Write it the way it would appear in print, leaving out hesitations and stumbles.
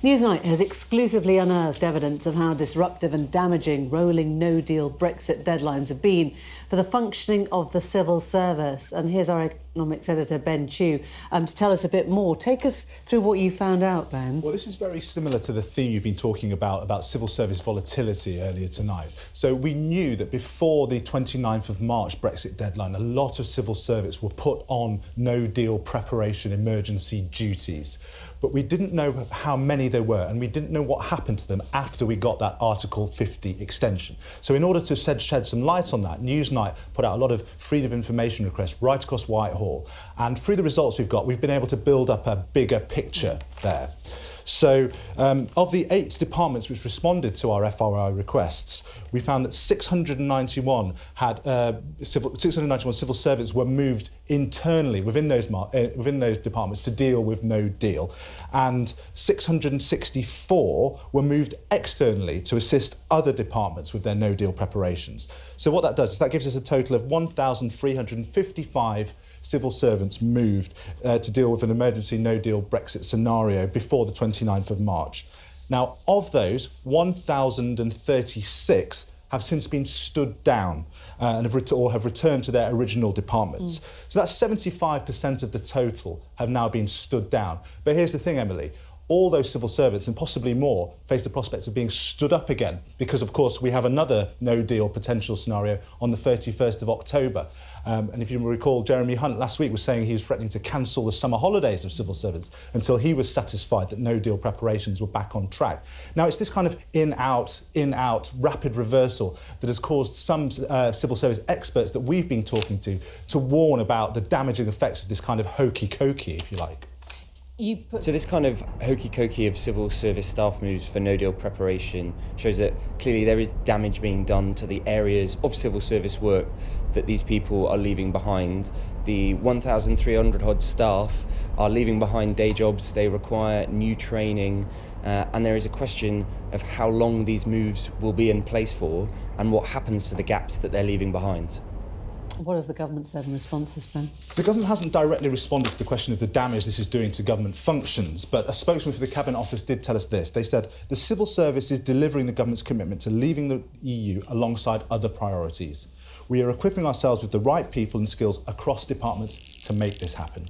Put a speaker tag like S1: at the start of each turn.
S1: Newsnight has exclusively unearthed evidence of how disruptive and damaging rolling no-deal Brexit deadlines have been for the functioning of the civil service. And here's our economics editor, Ben Chew, to tell us a bit more. Take us through what you found out, Ben.
S2: Well, this is very similar to the theme you've been talking about civil service volatility earlier tonight. So we knew that before the 29th of March Brexit deadline, a lot of civil servants were put on no-deal preparation emergency duties. But we didn't know how many there were, and we didn't know what happened to them after we got that Article 50 extension. So in order to shed some light on that, Newsnight put out a lot of freedom of information requests right across Whitehall. And through the results we've been able to build up a bigger picture there. So of the 8 departments which responded to our FRI requests, we found that 691 civil servants were moved internally within those departments to deal with no deal, and 664 were moved externally to assist other departments with their no deal preparations. So what that does is that gives us a total of 1,355 civil servants moved to deal with an emergency no-deal Brexit scenario before the 29th of March. Now, of those, 1,036 have since been stood down and have returned to their original departments. So that's 75% of the total have now been stood down. But here's the thing, Emily. All those civil servants, and possibly more, face the prospects of being stood up again because, of course, we have another no-deal potential scenario on the 31st of October. And if you recall, Jeremy Hunt last week was saying he was threatening to cancel the summer holidays of civil servants until he was satisfied that no-deal preparations were back on track. Now, it's this kind of in-out, rapid reversal that has caused some civil service experts that we've been talking to warn about the damaging effects of this kind of hokey-cokey, if you like.
S3: So this kind of hokey-cokey of civil service staff moves for no-deal preparation shows that clearly there is damage being done to the areas of civil service work that these people are leaving behind. The 1,300 odd staff are leaving behind day jobs, they require new training, and there is a question of how long these moves will be in place for and what happens to the gaps that they're leaving behind.
S1: What has the government said in response to this, Ben?
S2: The government hasn't directly responded to the question of the damage this is doing to government functions, but a spokesman for the Cabinet Office did tell us this. They said, the civil service is delivering the government's commitment to leaving the EU alongside other priorities. We are equipping ourselves with the right people and skills across departments to make this happen.